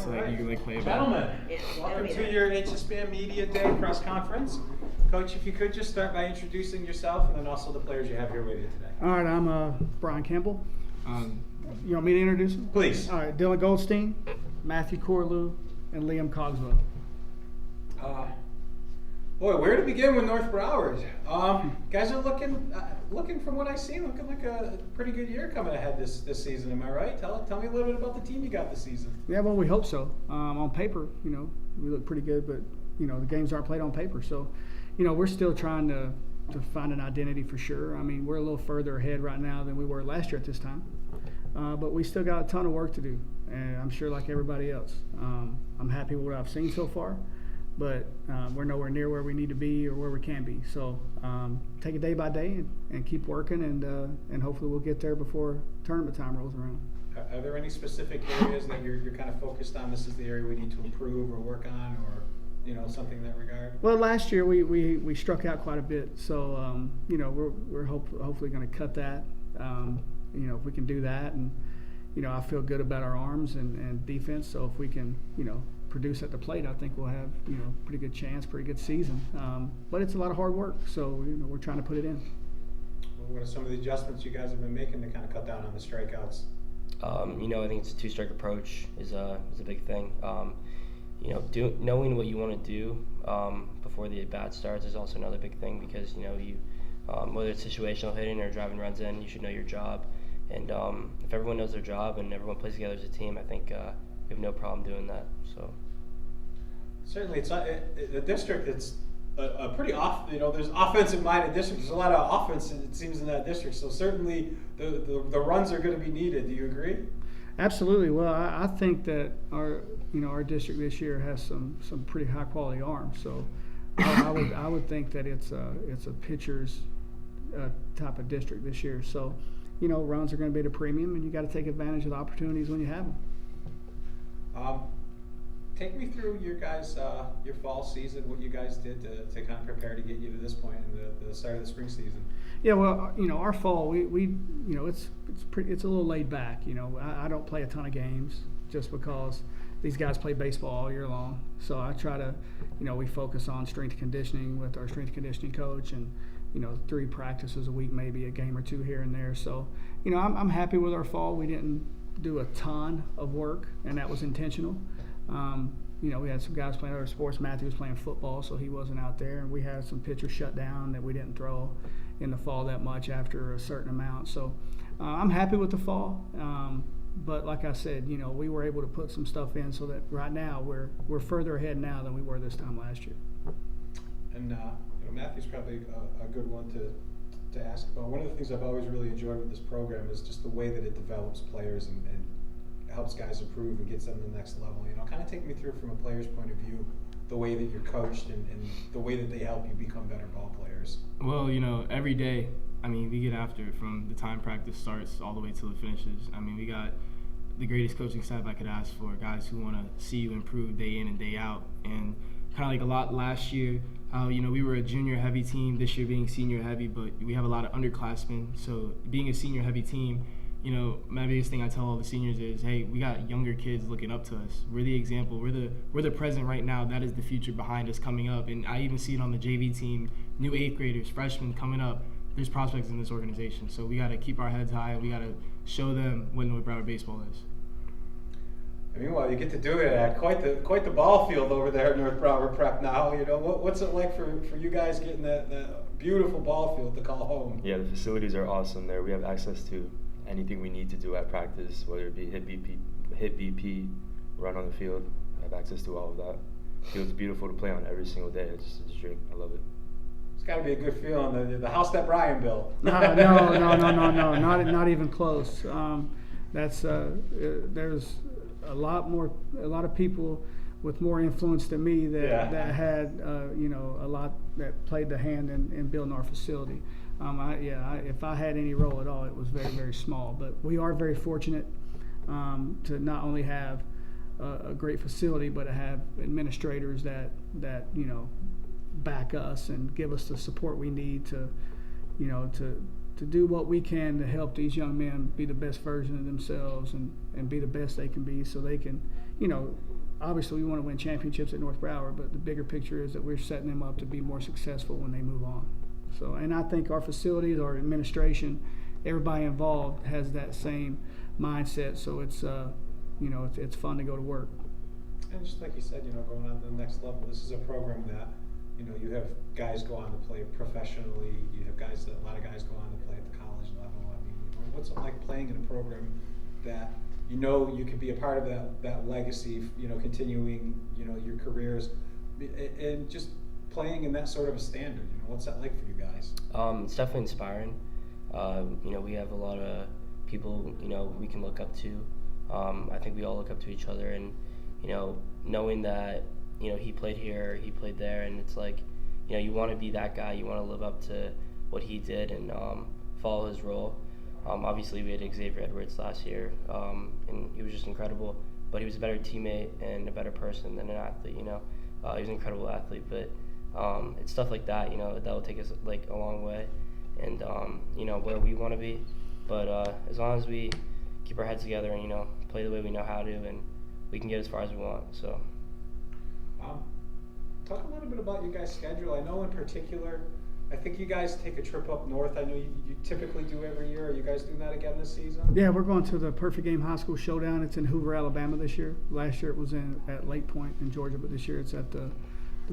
so that you can play better. Gentlemen, welcome to your HSBN Media Day press conference. Coach, if you could just start by introducing yourself and then also the players you have here with you today. All right, I'm Brian Campbell. You want me to introduce them? Please. All right, Dylan Goldstein, Matthew Corlew, and Liam Cogswell. Boy, where to begin with North Broward? Guys are looking from what I see, looking like a pretty good year coming ahead this season. Am I right? Tell me a little bit about the team you got this season. Yeah, well, we hope so. On paper, we look pretty good, but the games aren't played on paper, so we're still trying to find an identity for sure. I mean, we're a little further ahead right now than we were last year at this time, but we still got a ton of work to do, and I'm sure like everybody else. I'm happy with what I've seen so far. But we're nowhere near where we need to be or where we can be. So take it day by day and keep working, and hopefully we'll get there before tournament time rolls around. Are there any specific areas that you're kind of focused on? This is the area we need to improve or work on, or something in that regard? Well, last year we struck out quite a bit, so we're hopefully going to cut that. If we can do that, and I feel good about our arms and defense. So if we can produce at the plate, I think we'll have pretty good chance, pretty good season. But it's a lot of hard work, so we're trying to put it in. Well, what are some of the adjustments you guys have been making to kind of cut down on the strikeouts? I think it's a two-strike approach is a big thing. Knowing what you want to do before the at-bat starts is also another big thing, because whether it's situational hitting or driving runs in, you should know your job. And if everyone knows their job and everyone plays together as a team, I think we have no problem doing that. So certainly, it's the district. It's a pretty there's offensive-minded district. There's a lot of offense, it seems, in that district. So certainly, the runs are going to be needed. Do you agree? Absolutely. Well, I think that our district this year has some pretty high quality arms. So I would think that it's a pitcher's type of district this year. So runs are going to be at a premium, and you got to take advantage of the opportunities when you have them. Take me through your guys' your fall season. What you guys did to kind of prepare to get you to this point in the start of the spring season. Yeah, well, our fall we it's a little laid back. I don't play a ton of games just because these guys play baseball all year long. So I try to, we focus on strength conditioning with our strength conditioning coach, and 3 practices a week, maybe a game or 2 here and there. So I'm happy with our fall. We didn't do a ton of work, and that was intentional. We had some guys playing other sports. Matthew was playing football, so he wasn't out there. And we had some pitchers shut down that we didn't throw in the fall that much after a certain amount. So I'm happy with the fall. But like I said, we were able to put some stuff in so that right now we're further ahead now than we were this time last year. And Matthew's probably a good one to ask about. One of the things I've always really enjoyed with this program is just the way that it develops players and helps guys improve and gets them to the next level. Kind of take me through from a player's point of view, the way that you're coached and the way that they help you become better ball players. Well, every day, we get after it from the time practice starts all the way till it finishes. We got the greatest coaching staff I could ask for, guys who want to see you improve day in and day out. And kind of like a lot last year, how we were a junior heavy team, this year being senior heavy, but we have a lot of underclassmen. So being a senior heavy team, my biggest thing I tell all the seniors is, hey, we got younger kids looking up to us. We're the example. We're the present right now. That is the future behind us coming up. And I even see it on the JV team, new 8th graders, freshmen coming up. There's prospects in this organization. So we got to keep our heads high. We got to show them what North Broward baseball is. Meanwhile, you get to do it at quite the ball field over there at North Broward Prep now. What's it like for you guys getting that beautiful ball field to call home? Yeah, the facilities are awesome there. We have access to anything we need to do at practice, whether it be hit BP, run on the field. I have access to all of that. Field's beautiful to play on every single day. It's a dream. I love it. It's got to be a good feeling. The house that Brian built. No, not even close. There's a lot of people with more influence than me that had a lot that played the hand in building our facility. If I had any role at all, it was very, very small. But we are very fortunate to not only have a great facility, but to have administrators that back us and give us the support we need to to do what we can to help these young men be the best version of themselves and be the best they can be, so they can, obviously we want to win championships at North Broward, but the bigger picture is that we're setting them up to be more successful when they move on. So, and I think our facilities, our administration, everybody involved has that same mindset. So it's, it's fun to go to work. And just like you said, going on to the next level, this is a program that, you have guys go on to play professionally. You have a lot of guys go on to play at the college level. I mean, what's it like playing in a program that you could be a part of that legacy, continuing, your careers, and just playing in that sort of a standard? What's that like for you guys? It's definitely inspiring. We have a lot of people, we can look up to. I think we all look up to each other, and, knowing that, he played here, he played there, and it's like, you want to be that guy, you want to live up to what he did and follow his role. Obviously, we had Xavier Edwards last year, and he was just incredible, but he was a better teammate and a better person than an athlete, He was an incredible athlete, but it's stuff like that, that will take us, a long way, and, where we want to be. But as long as we keep our heads together and, play the way we know how to, and we can get as far as we want, so. Talk a little bit about your guys' schedule. I know in particular, I think you guys take a trip up north. I know you typically do every year. Are you guys doing that again this season? Yeah, we're going to the Perfect Game High School Showdown. It's in Hoover, Alabama this year. Last year it was at Lake Point in Georgia, but this year it's at the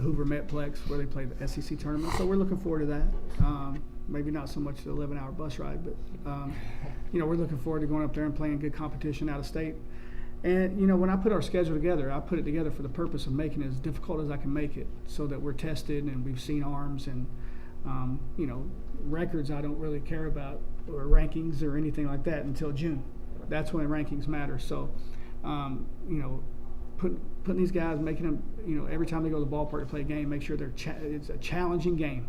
Hoover Metplex where they play the SEC tournament. So we're looking forward to that. Maybe not so much the 11-hour bus ride, but we're looking forward to going up there and playing good competition out of state. And, when I put our schedule together, I put it together for the purpose of making it as difficult as I can make it so that we're tested and we've seen arms and, records I don't really care about, or rankings or anything like that until June. That's when rankings matter. So, putting these guys, making them, every time they go to the ballpark to play a game, make sure it's a challenging game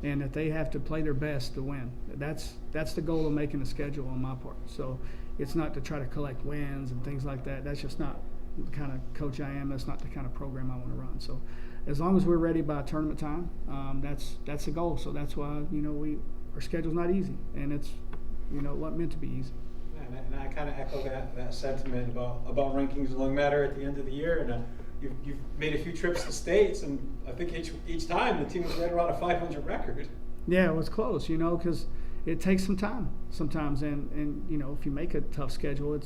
and that they have to play their best to win. That's the goal of making the schedule on my part. So it's not to try to collect wins and things like that. That's just not the kind of coach I am. That's not the kind of program I want to run. So as long as we're ready by tournament time, that's the goal. So that's why, our schedule's not easy, and it's, it wasn't meant to be easy. And I kind of echo that sentiment about rankings don't matter at the end of the year. And you've made a few trips to states, and I think each time the team was right around a 500 record. Yeah, it was close, because it takes some time sometimes, and if you make a tough schedule,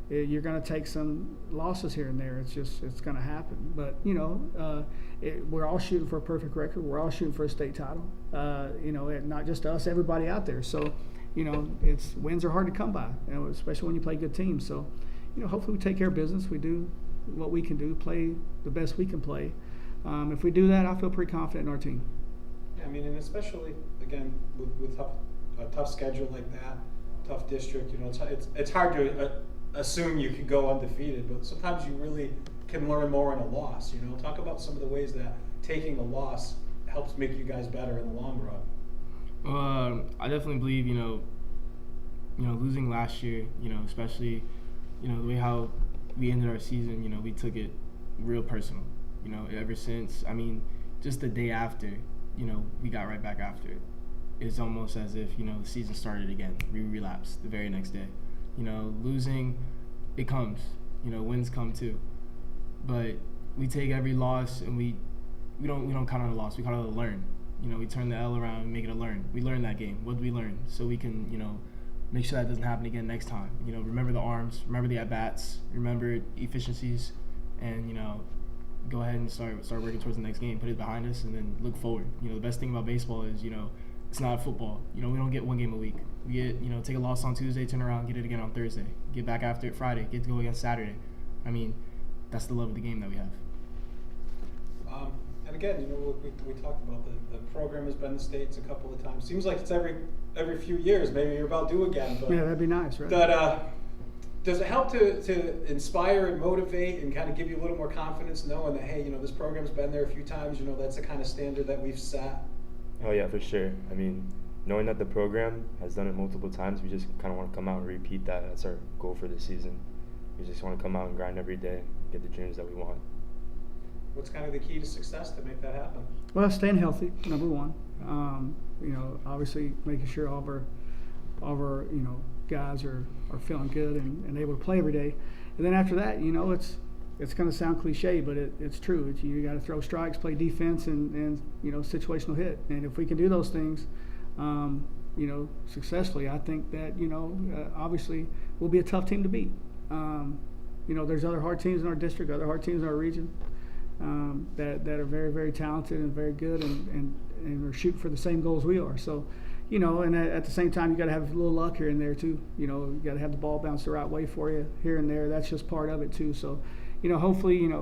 you're going to take some losses here and there. It's going to happen. But we're all shooting for a perfect record. We're all shooting for a state title. Not just us, everybody out there. So, wins are hard to come by, especially when you play good teams. So, hopefully we take care of business. We do what we can do, play the best we can play. If we do that, I feel pretty confident in our team. Yeah, and especially again with a tough schedule like that, tough district. It's hard to assume you could go undefeated, but sometimes you really can learn more in a loss. Talk about some of the ways that taking a loss helps make you guys better in the long run. I definitely believe losing last year, especially the way how we ended our season, we took it real personal. Ever since, just the day after, we got right back after it. It's almost as if, the season started again. We relapsed the very next day. Losing, it comes. Wins come too. But we take every loss and we don't count on a loss. We count on a learn. We turn the L around and make it a learn. We learn that game. What did we learn? So we can, make sure that doesn't happen again next time. Remember the arms, remember the at-bats, remember efficiencies, and, go ahead and start working towards the next game. Put it behind us and then look forward. The best thing about baseball is, it's not football. We don't get one game a week. We get, take a loss on Tuesday, turn around, get it again on Thursday. Get back after it Friday, get to go against Saturday. That's the love of the game that we have. And again, we talked about the program has been in the States a couple of times. Seems like it's every few years. Maybe you're about due again. But yeah, that'd be nice, right? But does it help to inspire and motivate and kind of give you a little more confidence knowing that, hey, this program's been there a few times, that's the kind of standard that we've set? Oh yeah, for sure. Knowing that the program has done it multiple times, we just kind of want to come out and repeat that. That's our goal for this season. We just want to come out and grind every day, get the dreams that we want. What's kind of the key to success to make that happen? Well, staying healthy, number one. Obviously making sure all of our guys are feeling good and able to play every day. And then after that, it's going to sound cliche, but it's true. You got to throw strikes, play defense, and situational hit. And if we can do those things, successfully, I think that obviously we'll be a tough team to beat. There's other hard teams in our district, other hard teams in our region that are very, very talented and very good and are shooting for the same goals we are. So, and at the same time, you got to have a little luck here and there too. You got to have the ball bounce the right way for you here and there. That's just part of it too. So, hopefully,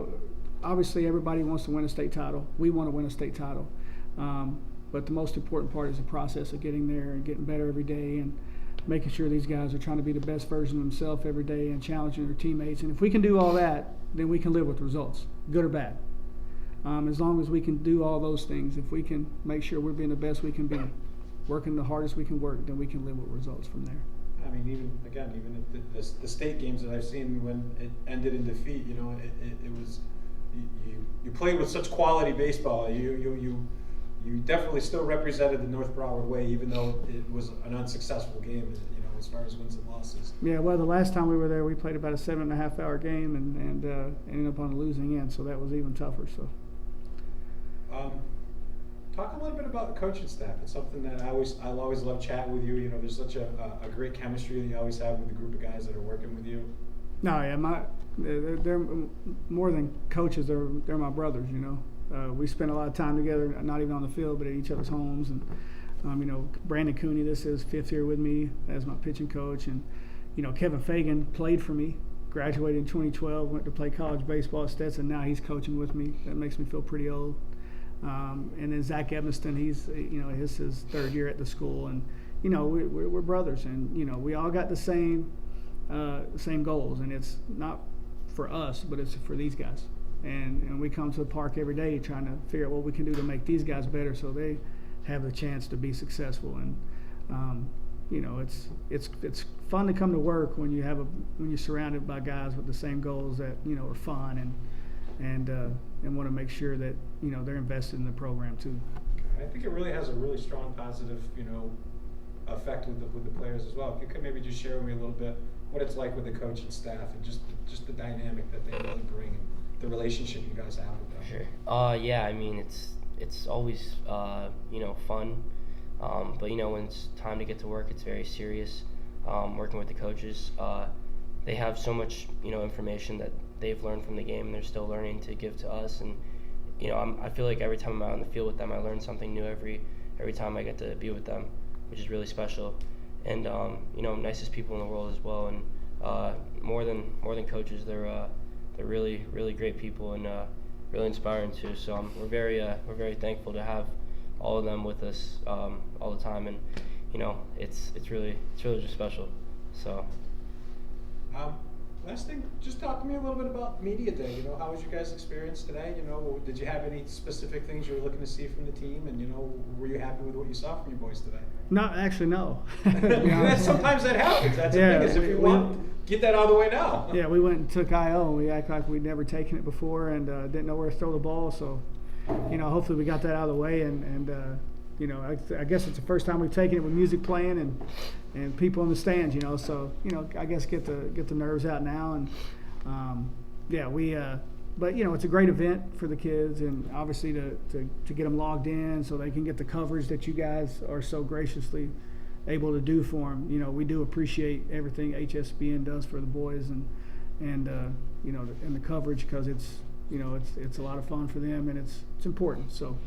obviously everybody wants to win a state title. We want to win a state title. But the most important part is the process of getting there and getting better every day and making sure these guys are trying to be the best version of themselves every day and challenging their teammates. And if we can do all that, then we can live with results, good or bad. As long as we can do all those things, if we can make sure we're being the best we can be, working the hardest we can work, then we can live with results from there. I mean, even the state games that I've seen when it ended in defeat, it was you played with such quality baseball. You definitely still represented the North Broward way, even though it was an unsuccessful game. As far as wins and losses. Yeah, well, the last time we were there, we played about a 7.5-hour game and ended up on the losing end, so that was even tougher. So. Talk a little bit about the coaching staff. It's something that I'll always love chatting with you. There's such a great chemistry that you always have with the group of guys that are working with you. No, yeah, they're more than coaches. They're my brothers. We spend a lot of time together, not even on the field, but at each other's homes. And Brandon Cooney, this is 5th year with me as my pitching coach, and Kevin Fagan played for me. Graduated in 2012, went to play college baseball at Stetson. Now he's coaching with me. That makes me feel pretty old. And then Zach Evanston, he's his 3rd year at the school, and we're brothers, and we all got the same goals, and it's not for us, but it's for these guys. And we come to the park every day trying to figure out what we can do to make these guys better, so they have the chance to be successful. And it's fun to come to work when you're surrounded by guys with the same goals that are fun and want to make sure that they're invested in the program too. I think it really has a really strong positive effect with the players as well. If you could maybe just share with me a little bit what it's like with the coaching staff and just the dynamic that they really bring and the relationship you guys have with them. Sure. Yeah. I mean, it's always fun, but when it's time to get to work, it's very serious. Working with the coaches, they have so much information that they've learned from the game, and they're still learning to give to us. And I feel like every time I'm out in the field with them, I learn something new every time I get to be with them, which is really special. And nicest people in the world as well. And more than coaches, they're really, really great people and really inspiring too. So we're very thankful to have all of them with us all the time, and it's really just special. So. Last thing, just talk to me a little bit about Media Day. How was your guys' experience today? Did you have any specific things you were looking to see from the team? And were you happy with what you saw from your boys today? No, actually, no. Sometimes that happens. That's the thing, is if you want, get that out of the way now. Yeah, we went and took IO, and we act like we'd never taken it before and didn't know where to throw the ball. So, hopefully we got that out of the way. And I guess it's the first time we've taken it with music playing and people in the stands. So I guess get the nerves out now. And but it's a great event for the kids, and obviously to get them logged in so they can get the coverage that you guys are so graciously able to do for them. We do appreciate everything HSBN does for the boys and the coverage, because it's a lot of fun for them, and it's important. So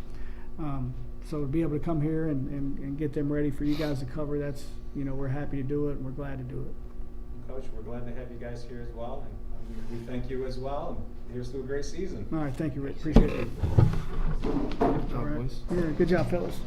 to be able to come here and get them ready for you guys to cover, that's we're happy to do it, and we're glad to do it. Coach, we're glad to have you guys here as well, and we thank you as well. And here's to a great season. All right, thank you, Rick. Appreciate it. Good job, boys. Yeah, good job, fellas.